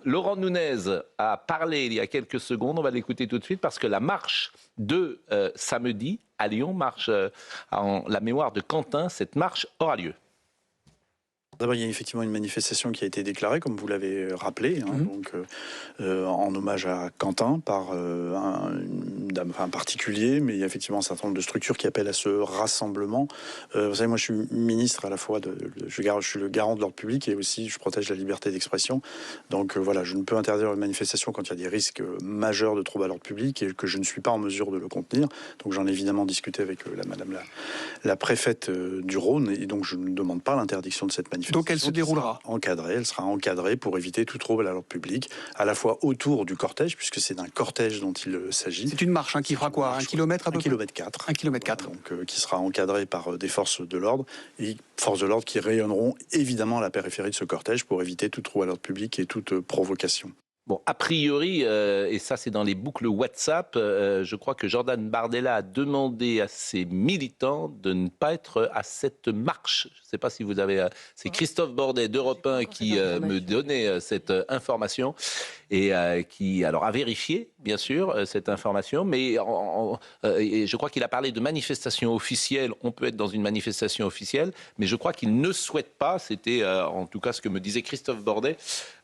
Laurent Nunez a parlé il y a quelques secondes, on va l'écouter tout de suite, parce que la marche de samedi à Lyon, marche en la mémoire de Quentin, cette marche aura lieu. D'abord, il y a effectivement une manifestation qui a été déclarée, comme vous l'avez rappelé, donc, en hommage à Quentin par un particulier, mais il y a effectivement un certain nombre de structures qui appellent à ce rassemblement. Vous savez, moi je suis ministre à la fois, je suis le garant de l'ordre public et aussi je protège la liberté d'expression. Donc voilà, je ne peux interdire une manifestation quand il y a des risques majeurs de troubles à l'ordre public et que je ne suis pas en mesure de le contenir. Donc j'en ai évidemment discuté avec madame la préfète du Rhône et donc je ne demande pas l'interdiction de cette manifestation. Donc elle se déroulera Elle sera encadrée pour éviter tout trouble à l'ordre public, à la fois autour du cortège, puisque c'est d'un cortège dont il s'agit. C'est une marche qui fera quoi, 1 kilomètre à peu près 1,4 km. Donc qui sera encadrée par des forces de l'ordre, et forces de l'ordre qui rayonneront évidemment à la périphérie de ce cortège pour éviter tout trouble à l'ordre public et toute provocation. Bon, a priori, et ça c'est dans les boucles WhatsApp, je crois que Jordan Bardella a demandé à ses militants de ne pas être à cette marche. Je ne sais pas si vous avez... C'est Christophe Bordet d'Europe 1 qui me donnait cette information et qui alors a vérifié, bien sûr, cette information. Mais je crois qu'il a parlé de manifestation officielle. On peut être dans une manifestation officielle, mais je crois qu'il ne souhaite pas. C'était en tout cas ce que me disait Christophe Bordet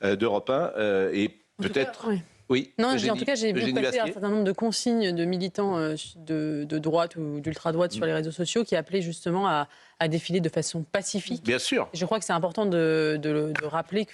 d'Europe 1. Et peut-être... Oui. Non, en tout cas, j'ai vu passer un certain nombre de consignes de militants de droite ou d'ultra-droite sur les réseaux sociaux qui appelaient justement à défiler de façon pacifique. Bien sûr. Et je crois que c'est important de rappeler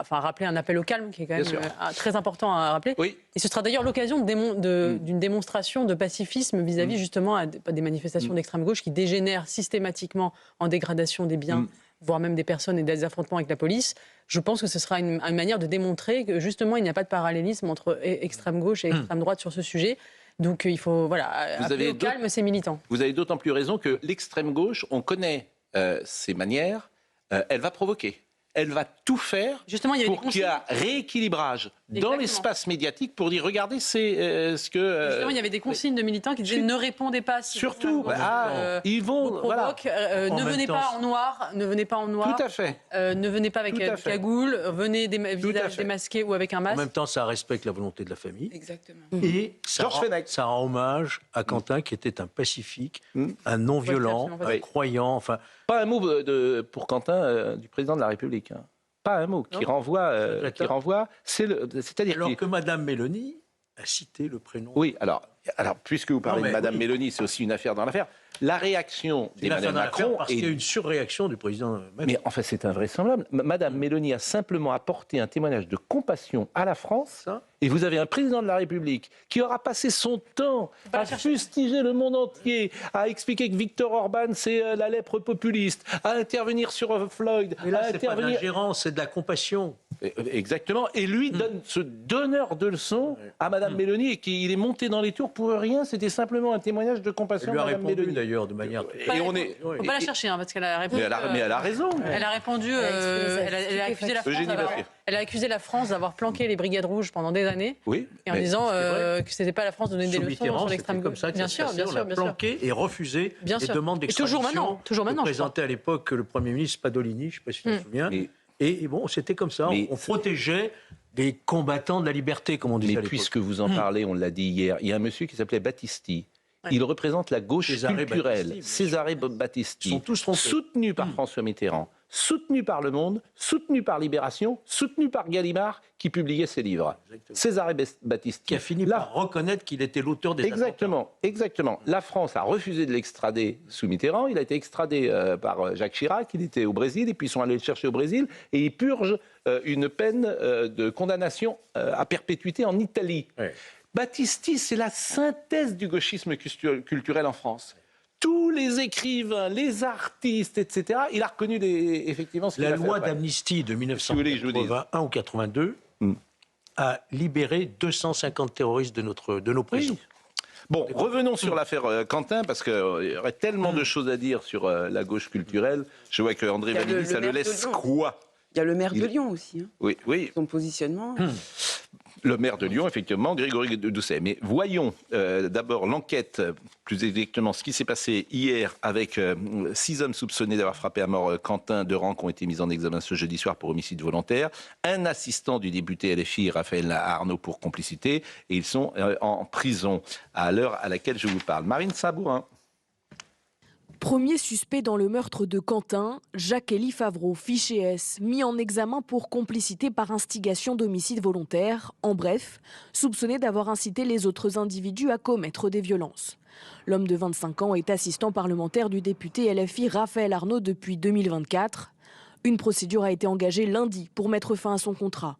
rappeler un appel au calme qui est quand même très important à rappeler. Oui. Et ce sera d'ailleurs l'occasion d'une démonstration de pacifisme vis-à-vis justement à des manifestations d'extrême gauche qui dégénèrent systématiquement en dégradation des biens, voire même des personnes et des affrontements avec la police. Je pense que ce sera une manière de démontrer que justement il n'y a pas de parallélisme entre extrême gauche et extrême droite sur ce sujet. Donc il faut appeler au calme ces militants. Vous avez d'autant plus raison que l'extrême gauche, on connaît ses manières, elle va provoquer. Elle va tout faire pour qu'il y ait un rééquilibrage dans l'espace médiatique pour dire regardez, c'est ce que... Justement, il y avait des consignes de militants qui disaient ne répondez pas si surtout, ils vont... ne venez pas en noir, ne venez pas en noir. Tout à fait. Ne venez pas avec cagoule, venez des visages démasqués ou avec un masque. En même temps, ça respecte la volonté de la famille. Exactement. Et ça rend hommage à Quentin qui était un pacifique, un non-violent, un croyant, enfin... Pas un mot pour Quentin du président de la République. Hein. Pas un mot qui renvoie. C'est-à-dire alors que Madame Mélanie a cité le prénom. Oui, alors puisque vous parlez de Madame Mélanie, c'est aussi une affaire dans l'affaire. La réaction d'Emmanuel Macron parce qu'il y a une surréaction du président Macron. Mais en fait, c'est invraisemblable. Madame Mélanie a simplement apporté un témoignage de compassion à la France. Et vous avez un président de la République qui aura passé son temps à fustiger le monde entier, à expliquer que Viktor Orban, c'est la lèpre populiste, à intervenir sur Floyd. Mais là, c'est pas de l'ingérence, c'est de la compassion. Exactement. Et lui donne ce donneur de leçons à Madame Mélanie et qu'il est monté dans les tours pour rien. C'était simplement un témoignage de compassion. Elle lui a Madame répondu Mélanie. D'ailleurs de manière. Et on est. Faut pas la chercher parce qu'elle a répondu. Mais elle a raison. Elle a répondu. Elle a accusé la France. Elle a accusé la France d'avoir planqué les brigades rouges pendant des années. Oui. Et en disant que c'était pas la France de donner des leçons sur l'extrême gauche. Bien sûr. On l'a planqué et refusé les demandes d'extradition. Toujours maintenant. Présenté à l'époque le Premier ministre Spadolini, je ne sais pas si tu te souviens. Et bon, c'était comme ça. On protégeait des combattants de la liberté, comme on disait à l'époque. Mais puisque vous en parlez, on l'a dit hier, il y a un monsieur qui s'appelait Battisti. Il représente la gauche culturelle. Cesare Battisti. Ils sont tous trompés. Soutenu par François Mitterrand, soutenu par Le Monde, soutenu par Libération, soutenu par Gallimard, qui publiait ses livres. Cesare Battisti. Qui a fini par reconnaître qu'il était l'auteur des attentats. Exactement. La France a refusé de l'extrader sous Mitterrand. Il a été extradé par Jacques Chirac. Il était au Brésil et puis ils sont allés le chercher au Brésil. Et il purge une peine de condamnation à perpétuité en Italie. Ouais. Battisti, c'est la synthèse du gauchisme culturel en France. Tous les écrivains, les artistes, etc., il a reconnu effectivement ce qu'il a fait. La loi d'amnistie de 1981 ou 82 a libéré 250 terroristes de nos prisons. Oui. Bon, revenons sur l'affaire Quentin, parce qu'il y aurait tellement de choses à dire sur la gauche culturelle. Je vois qu'André Valigny, ça le laisse quoi ? Il y a le maire de Lyon aussi. Oui. Son positionnement. Le maire de Lyon, effectivement, Grégory Doucet. Mais voyons d'abord l'enquête, plus exactement ce qui s'est passé hier avec 6 hommes soupçonnés d'avoir frappé à mort Quentin Deran qui ont été mis en examen ce jeudi soir pour homicide volontaire, un assistant du député LFI, Raphaël Arnaud, pour complicité, et ils sont en prison à l'heure à laquelle je vous parle. Marine Sabourin. Premier suspect dans le meurtre de Quentin, Jacques-Élie Favreau, fiché S, mis en examen pour complicité par instigation d'homicide volontaire, en bref, soupçonné d'avoir incité les autres individus à commettre des violences. L'homme de 25 ans est assistant parlementaire du député LFI Raphaël Arnaud depuis 2024. Une procédure a été engagée lundi pour mettre fin à son contrat.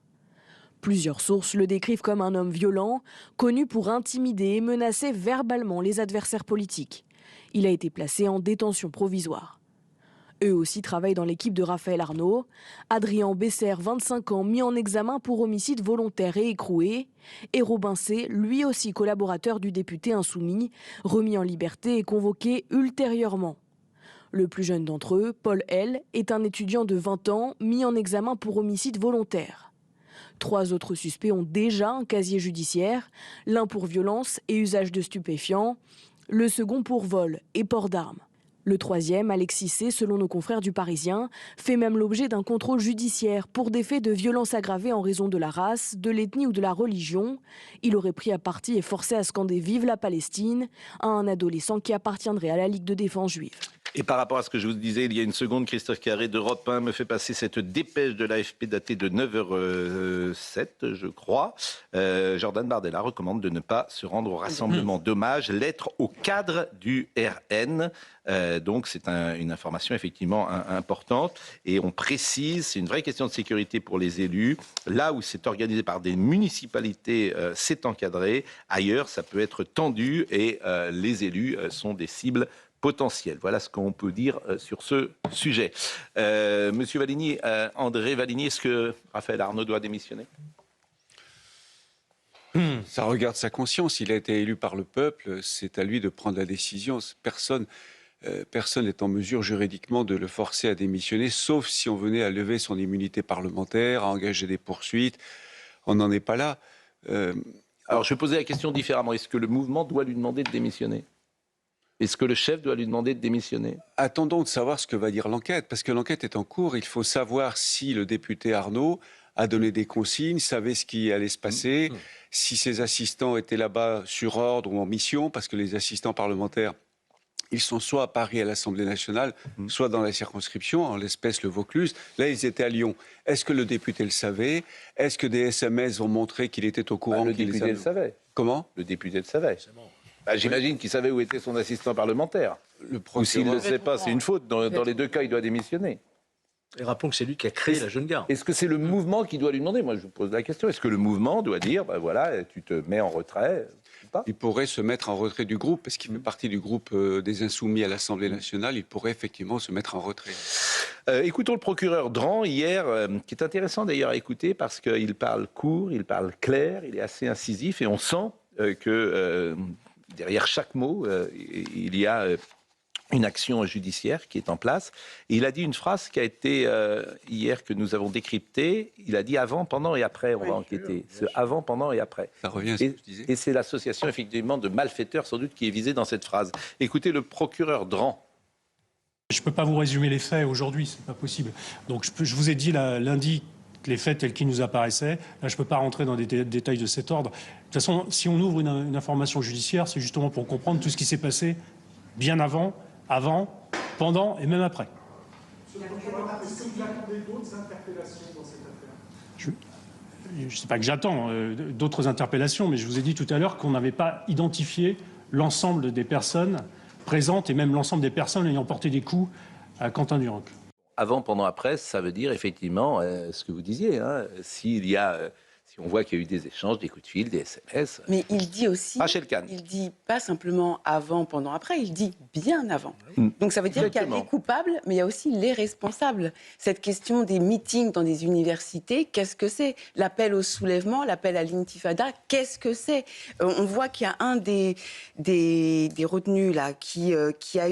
Plusieurs sources le décrivent comme un homme violent, connu pour intimider et menacer verbalement les adversaires politiques. Il a été placé en détention provisoire. Eux aussi travaillent dans l'équipe de Raphaël Arnaud. Adrien Besser, 25 ans, mis en examen pour homicide volontaire et écroué. Et Robin C., lui aussi collaborateur du député insoumis, remis en liberté et convoqué ultérieurement. Le plus jeune d'entre eux, Paul L., est un étudiant de 20 ans, mis en examen pour homicide volontaire. 3 autres suspects ont déjà un casier judiciaire, l'un pour violence et usage de stupéfiants, le second pour vol et port d'armes. Le troisième, Alexis C., selon nos confrères du Parisien, fait même l'objet d'un contrôle judiciaire pour des faits de violence aggravée en raison de la race, de l'ethnie ou de la religion. Il aurait pris à partie et forcé à scander « Vive la Palestine » à un adolescent qui appartiendrait à la Ligue de défense juive. Et par rapport à ce que je vous disais il y a une seconde, Christophe Carré d'Europe 1 me fait passer cette dépêche de l'AFP datée de 9h07, je crois. Jordan Bardella recommande de ne pas se rendre au rassemblement d'hommage. Lettre au cadre du RN. Donc c'est une information effectivement importante. Et on précise, c'est une vraie question de sécurité pour les élus. Là où c'est organisé par des municipalités, c'est encadré. Ailleurs, ça peut être tendu et les élus sont des cibles potentiel. Voilà ce qu'on peut dire sur ce sujet. Monsieur Valigny, André Valigny, est-ce que Raphaël Arnaud doit démissionner ? Ça regarde sa conscience. Il a été élu par le peuple. C'est à lui de prendre la décision. Personne n'est en mesure juridiquement de le forcer à démissionner, sauf si on venait à lever son immunité parlementaire, à engager des poursuites. On n'en est pas là. Alors, je vais poser la question différemment. Est-ce que le mouvement doit lui demander de démissionner ? Est-ce que le chef doit lui demander de démissionner ? Attendons de savoir ce que va dire l'enquête, parce que l'enquête est en cours. Il faut savoir si le député Arnaud a donné des consignes, savait ce qui allait se passer, si ses assistants étaient là-bas sur ordre ou en mission, parce que les assistants parlementaires, ils sont soit à Paris à l'Assemblée nationale, soit dans la circonscription, en l'espèce le Vaucluse. Là, ils étaient à Lyon. Est-ce que le député le savait ? Est-ce que des SMS ont montré qu'il était au courant ? Le député le savait. Comment ? Le député le savait. J'imagine qu'il savait où était son assistant parlementaire. Ou s'il ne le sait pas, c'est une faute. Dans les deux cas, il doit démissionner. Et rappelons que c'est lui qui a créé la jeune garde. Est-ce que c'est le mouvement qui doit lui demander ? Moi, je vous pose la question. Est-ce que le mouvement doit dire, voilà, tu te mets en retrait ? Il pourrait se mettre en retrait du groupe, parce qu'il fait partie du groupe des Insoumis à l'Assemblée nationale. Il pourrait effectivement se mettre en retrait. Écoutons le procureur Dran hier, qui est intéressant d'ailleurs à écouter, parce qu'il parle court, il parle clair, il est assez incisif, et on sent que... derrière chaque mot, il y a une action judiciaire qui est en place. Et il a dit une phrase qui a été, hier, que nous avons décryptée. Il a dit avant, pendant et après, on va enquêter. Ce avant, pendant et après. Ça revient à ce que je disais. Et c'est l'association, effectivement, de malfaiteurs, sans doute, qui est visée dans cette phrase. Écoutez le procureur Dran. Je ne peux pas vous résumer les faits aujourd'hui, ce n'est pas possible. Donc je vous ai dit lundi les faits tels qu'ils nous apparaissaient. Là, je ne peux pas rentrer dans des détails de cet ordre. De toute façon, si on ouvre une information judiciaire, c'est justement pour comprendre tout ce qui s'est passé bien avant, pendant et même après. Est-ce que vous attendez d'autres interpellations dans cette affaire ? Je ne sais pas que j'attends d'autres interpellations, mais je vous ai dit tout à l'heure qu'on n'avait pas identifié l'ensemble des personnes présentes et même l'ensemble des personnes ayant porté des coups à Quentin Duranc. Avant, pendant, après, ça veut dire effectivement ce que vous disiez. S'il y a, si on voit qu'il y a eu des échanges, des coups de fil, des SMS. Mais il dit aussi. Rachel Kahn. Il dit pas simplement avant, pendant, après. Il dit bien avant. Donc ça veut dire qu'il y a les coupables, mais il y a aussi les responsables. Cette question des meetings dans des universités, qu'est-ce que c'est ? L'appel au soulèvement, l'appel à l'intifada, qu'est-ce que c'est ? On voit qu'il y a un des retenus là qui a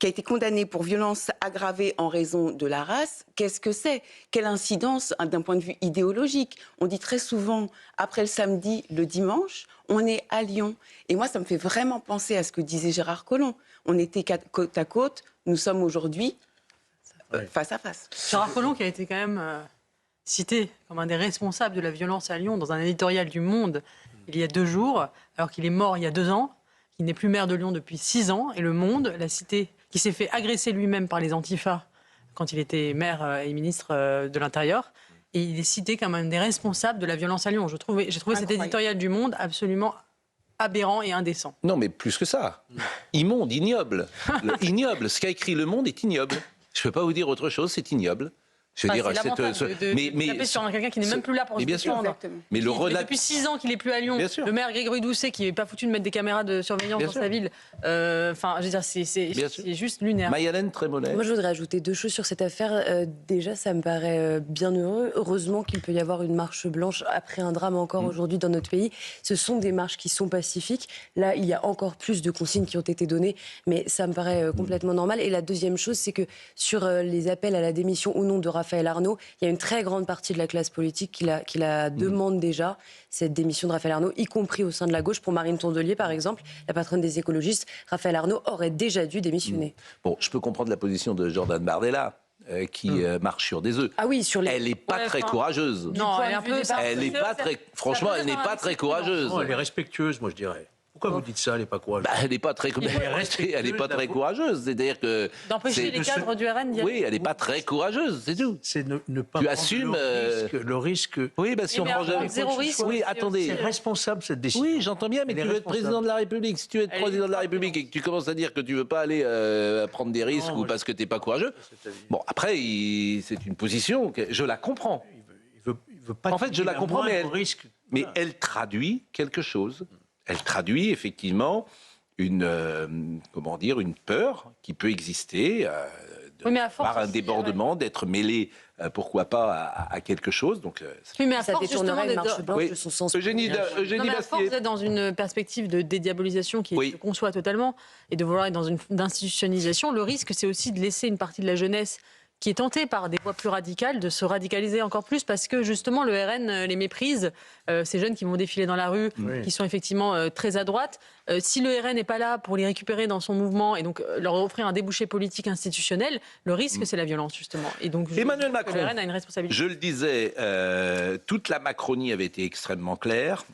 été condamné pour violence aggravée en raison de la race. Qu'est-ce que c'est ? Quelle incidence d'un point de vue idéologique ? logique. On dit très souvent, après le samedi, le dimanche, on est à Lyon. Et moi, ça me fait vraiment penser à ce que disait Gérard Collomb. On était côte à côte, nous sommes aujourd'hui face à face. Gérard Collomb qui a été quand même cité comme un des responsables de la violence à Lyon dans un éditorial du Monde il y a 2 jours, alors qu'il est mort il y a 2 ans, qu'il n'est plus maire de Lyon depuis 6 ans, et Le Monde l'a cité, qui s'est fait agresser lui-même par les Antifas quand il était maire et ministre de l'Intérieur. Et il est cité comme un des responsables de la violence à Lyon. J'ai trouvé cet éditorial du Monde absolument aberrant et indécent. Non, mais plus que ça. Immonde, ignoble. Ignoble. Ce qu'a écrit Le Monde est ignoble. Je ne peux pas vous dire autre chose, c'est ignoble. Je veux dire, c'est l'avantage de taper sur quelqu'un qui n'est même plus là pour se défendre. Mais depuis 6 ans qu'il n'est plus à Lyon. Le maire Grégory Doucet qui n'est pas foutu de mettre des caméras de surveillance dans sa ville. Enfin, je veux dire, c'est juste lunaire. Maï-Hélène Trémollet. Moi, je voudrais ajouter 2 choses sur cette affaire. Déjà, ça me paraît bien heureux. Heureusement qu'il peut y avoir une marche blanche après un drame encore aujourd'hui dans notre pays. Ce sont des marches qui sont pacifiques. Là, il y a encore plus de consignes qui ont été données, mais ça me paraît complètement normal. Et la deuxième chose, c'est que sur les appels à la démission ou non de Raphaël Arnaud, il y a une très grande partie de la classe politique qui la demande déjà, cette démission de Raphaël Arnaud, y compris au sein de la gauche. Pour Marine Tondelier, par exemple, la patronne des écologistes, Raphaël Arnaud aurait déjà dû démissionner. Bon, je peux comprendre la position de Jordan Bardella, qui marche sur des œufs. Ah oui, Elle n'est pas très courageuse. Non, elle n'est pas très... Franchement, elle n'est pas très courageuse. Non, elle est respectueuse, moi, je dirais. Pourquoi vous dites ça, elle n'est pas courageuse? Elle n'est pas très courageuse. C'est-à-dire que... D'empêcher les cadres du RN d'y aller. Oui, elle n'est pas très courageuse, c'est tout. C'est ne pas tu prendre assumes le risque. Oui, si on prend zéro risque. Oui, attendez. C'est responsable, cette décision. Oui, j'entends bien, mais tu veux être président de la République. Si tu veux être président de la République et que tu commences à dire que tu ne veux pas aller prendre des risques ou parce que tu n'es pas courageux... Bon, après, c'est une position que je la comprends. Il veut pas. En fait, je la comprends, mais Voilà. elle traduit quelque chose. Elle traduit effectivement une peur qui peut exister par un débordement, d'être mêlé, pourquoi pas, à quelque chose. Donc, mais à ça force détournerait une marche blanche oui. de son sens. Eugénie mais à force Bastier. d'être dans une perspective de dédiabolisation qui Oui. se conçoit totalement et de vouloir être dans une institutionnalisation, le risque, c'est aussi de laisser une partie de la jeunesse qui est tentée par des voies plus radicales de se radicaliser encore plus parce que justement le RN les méprise, ces jeunes qui vont défiler dans la rue, qui sont effectivement très à droite. Si le RN n'est pas là pour les récupérer dans son mouvement et donc leur offrir un débouché politique institutionnel, le risque c'est la violence justement. Et donc Emmanuel Macron, le RN a une responsabilité. Je le disais, toute la Macronie avait été extrêmement claire.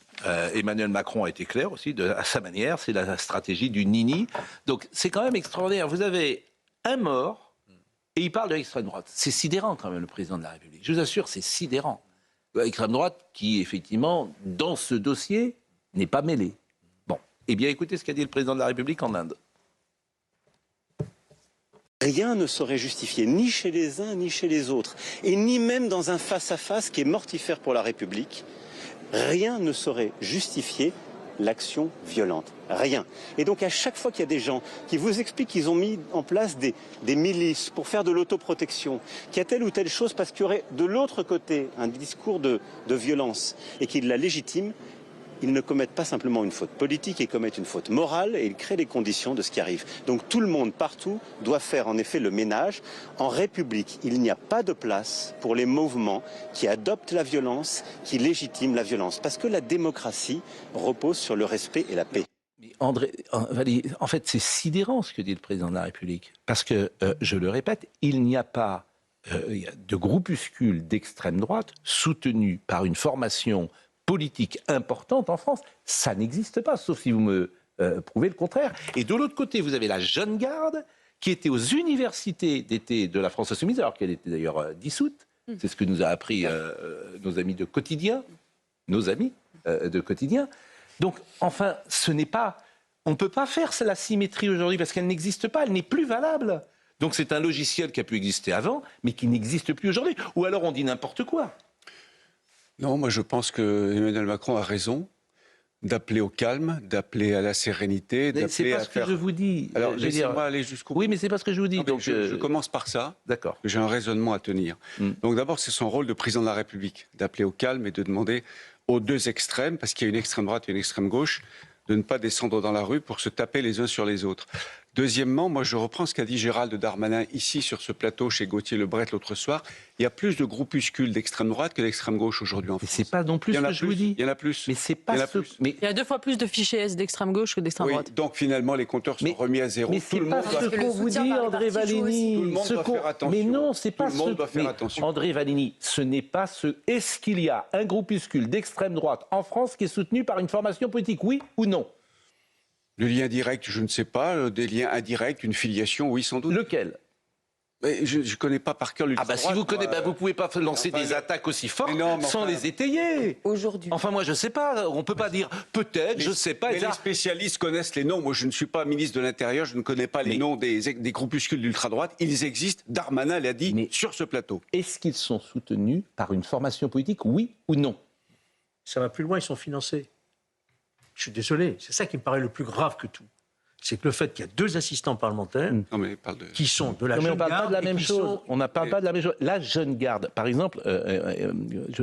Emmanuel Macron a été clair aussi à sa manière. C'est la stratégie du nini. Donc c'est quand même extraordinaire. Vous avez un mort. Et il parle de l'extrême droite. C'est sidérant quand même, le président de la République. Je vous assure, c'est sidérant. L'extrême droite qui, effectivement, dans ce dossier, n'est pas mêlée. Bon, eh bien, écoutez ce qu'a dit le président de la République en Inde. Rien ne saurait justifier, ni chez les uns, ni chez les autres, et ni même dans un face-à-face qui est mortifère pour la République, rien ne saurait justifier l'action violente. Rien. Et donc à chaque fois qu'il y a des gens qui vous expliquent qu'ils ont mis en place des milices pour faire de l'autoprotection, qu'il y a telle ou telle chose parce qu'il y aurait de l'autre côté un discours de violence et qu'ils la légitiment, ils ne commettent pas simplement une faute politique, ils commettent une faute morale et ils créent les conditions de ce qui arrive. Donc tout le monde, partout, doit faire en effet le ménage. En République, il n'y a pas de place pour les mouvements qui adoptent la violence, qui légitiment la violence. Parce que la démocratie repose sur le respect et la paix. André, en fait, c'est sidérant ce que dit le président de la République. Parce que, je le répète, il n'y a pas de groupuscule d'extrême droite soutenu par une formation politique importante en France. Ça n'existe pas, sauf si vous me prouvez le contraire. Et de l'autre côté, vous avez la jeune garde qui était aux universités d'été de la France Insoumise, alors qu'elle était d'ailleurs dissoute. C'est ce que nous a appris nos amis de Quotidien. Nos amis de Quotidien. Donc, enfin, ce n'est pas... On ne peut pas faire la symétrie aujourd'hui parce qu'elle n'existe pas, elle n'est plus valable. Donc c'est un logiciel qui a pu exister avant, mais qui n'existe plus aujourd'hui. Ou alors on dit n'importe quoi. Non, moi je pense que Emmanuel Macron a raison d'appeler au calme, d'appeler à la sérénité, d'appeler à faire... C'est pas ce que je vous dis. Alors laissez-moi aller jusqu'au bout. Oui, mais c'est pas ce que je vous dis. Non, donc je commence par ça. D'accord. J'ai un raisonnement à tenir. Donc d'abord, c'est son rôle de président de la République, d'appeler au calme et de demander aux deux extrêmes, parce qu'il y a une extrême droite et une extrême gauche, de ne pas descendre dans la rue pour se taper les uns sur les autres. Deuxièmement, moi je reprends ce qu'a dit Gérald Darmanin ici sur ce plateau chez Gauthier Lebret l'autre soir. Il y a plus de groupuscules d'extrême droite que d'extrême gauche aujourd'hui en France. C'est pas non plus ce que je vous dis. Il y en a plus. Mais c'est pas Il y a 2 fois plus de fichiers S d'extrême gauche que d'extrême droite. Donc finalement les compteurs sont remis à zéro. Mais tout le monde doit faire attention. Vous dit, André Valigny. Tout le monde doit faire attention. Mais non, c'est pas tout le monde doit faire attention. André Valigny, ce n'est pas ce. Est-ce qu'il y a un groupuscule d'extrême droite en France qui est soutenu par une formation politique, oui ou non? Le lien direct, je ne sais pas. Des liens indirects, une filiation, oui, sans doute. Lequel? Mais je ne connais pas par cœur l'ultra-droite. Si vous connaissez, vous ne pouvez pas lancer des attaques aussi fortes sans les étayer. Aujourd'hui. Enfin, moi, je ne sais pas. On ne peut pas dire peut-être, je ne sais pas. Mais les spécialistes connaissent les noms. Moi, je ne suis pas ministre de l'Intérieur, je ne connais pas les noms des groupuscules d'ultra-droite. Ils existent. Darmanin l'a dit sur ce plateau. Est-ce qu'ils sont soutenus par une formation politique, oui ou non? Ça va plus loin, ils sont financés. Je suis désolé, c'est ça qui me paraît le plus grave que tout. C'est que le fait qu'il y a 2 assistants parlementaires qui sont de la jeune garde... Mais on ne parle pas de la même chose. On ne parle pas de la même chose. La jeune garde, par exemple,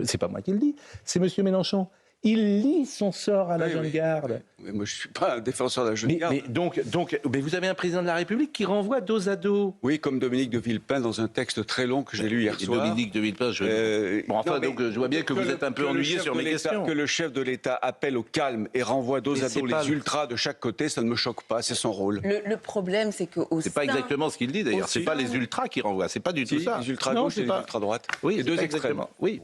c'est pas moi qui le dis, c'est M. Mélenchon. Il lie son sort à la jeune garde. Mais moi, je ne suis pas un défenseur de la jeune garde. Mais vous avez un président de la République qui renvoie dos à dos. Oui, comme Dominique de Villepin dans un texte très long que j'ai lu hier soir. Dominique de Villepin, je vois bien que vous êtes un peu ennuyé sur mes questions. Que le chef de l'État appelle au calme et renvoie dos à dos les ultras de chaque côté, ça ne me choque pas, c'est son rôle. Le problème, c'est qu'au C'est pas exactement ce qu'il dit d'ailleurs. C'est pas les ultras qui renvoient, c'est pas du tout ça. Les ultra-gauche et les ultra-droite. Oui, les 2 extrêmes. Oui.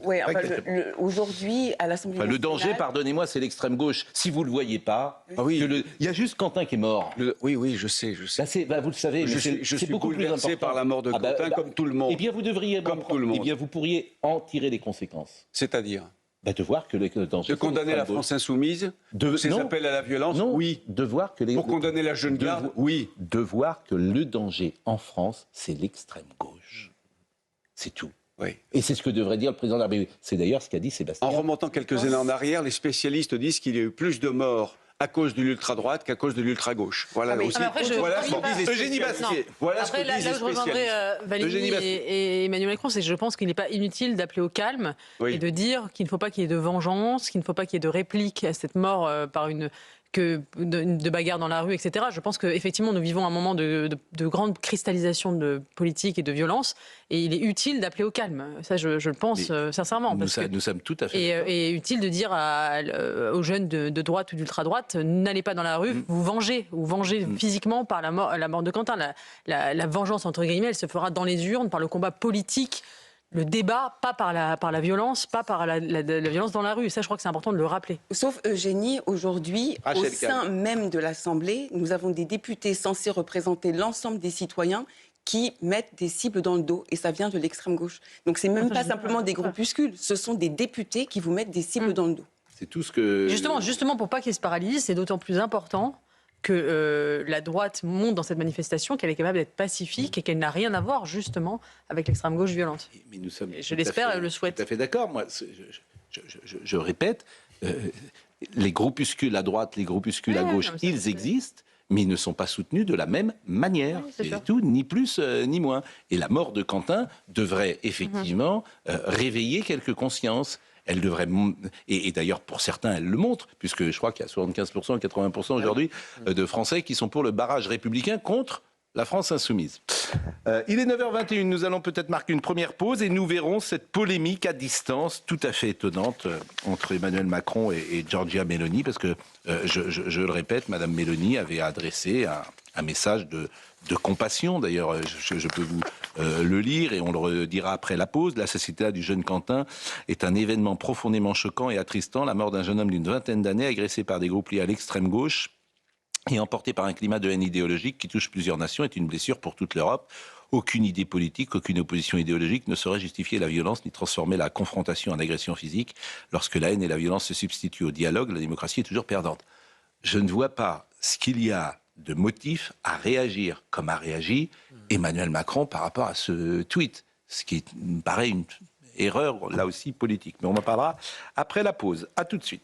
Aujourd'hui, à l'Assemblée nationale... Le danger, pardonnez-moi, c'est l'extrême gauche. Si vous le voyez pas, il y a juste Quentin qui est mort. Oui, je sais. Vous le savez, je suis beaucoup bouleversé par la mort de Quentin, comme tout le monde. Eh bien, vous devriez, vous pourriez en tirer les conséquences. C'est-à-dire de voir que le danger... De condamner la France insoumise, ces appels à la violence, oui. De voir que pour condamner la jeune garde, oui. De voir que le danger en France, c'est l'extrême gauche. C'est tout. Oui. Et c'est ce que devrait dire le président de la République. C'est d'ailleurs ce qu'a dit Sébastien. En remontant quelques années en arrière, les spécialistes disent qu'il y a eu plus de morts à cause de l'ultra-droite qu'à cause de l'ultra-gauche. Voilà ce que disent Eugénie Bastier. Là où je rejoindrai Valigny et Emmanuel Macron, c'est que je pense qu'il n'est pas inutile d'appeler au calme et de dire qu'il ne faut pas qu'il y ait de vengeance, qu'il ne faut pas qu'il y ait de réplique à cette mort par de bagarres dans la rue, etc. Je pense qu'effectivement, nous vivons un moment de grande cristallisation de politique et de violence, et il est utile d'appeler au calme. Ça, je le pense sincèrement. Nous sommes tout à fait et utile de dire aux jeunes de droite ou d'ultra-droite, n'allez pas dans la rue, vous vengez physiquement par la mort de Quentin. La vengeance, entre guillemets, elle se fera dans les urnes, par le combat politique, le débat, pas par la violence, pas par la violence dans la rue. Et ça, je crois que c'est important de le rappeler. Sauf Eugénie, aujourd'hui, au sein même de l'Assemblée, nous avons des députés censés représenter l'ensemble des citoyens qui mettent des cibles dans le dos. Et ça vient de l'extrême gauche. Donc c'est même pas simplement des groupuscules, ce sont des députés qui vous mettent des cibles dans le dos. C'est tout ce que... Justement, pour pas qu'il se paralyse, c'est d'autant plus important que la droite monte dans cette manifestation, qu'elle est capable d'être pacifique et qu'elle n'a rien à voir justement avec l'extrême gauche violente. Mais nous sommes je l'espère et le souhaite. Tout à fait d'accord. Moi, je répète, les groupuscules à droite, les groupuscules à gauche, ils existent, mais ils ne sont pas soutenus de la même manière. C'est tout, ni plus ni moins. Et la mort de Quentin devrait effectivement réveiller quelques consciences. Elle devrait, et d'ailleurs pour certains elle le montre, puisque je crois qu'il y a 75% ou 80% aujourd'hui de Français qui sont pour le barrage républicain contre la France insoumise. Il est 9h21, nous allons peut-être marquer une première pause et nous verrons cette polémique à distance tout à fait étonnante entre Emmanuel Macron et Giorgia Meloni, parce que, je le répète, Madame Meloni avait adressé un message de compassion. D'ailleurs, je peux vous le lire et on le redira après la pause. L'assassinat du jeune Quentin est un événement profondément choquant et attristant. La mort d'un jeune homme d'une vingtaine d'années, agressé par des groupes liés à l'extrême gauche et emporté par un climat de haine idéologique qui touche plusieurs nations, est une blessure pour toute l'Europe. Aucune idée politique, aucune opposition idéologique ne saurait justifier la violence ni transformer la confrontation en agression physique. Lorsque la haine et la violence se substituent au dialogue, la démocratie est toujours perdante. Je ne vois pas ce qu'il y a de motif à réagir comme a réagi Emmanuel Macron par rapport à ce tweet, ce qui me paraît une erreur, là aussi, politique. Mais on en parlera après la pause. À tout de suite.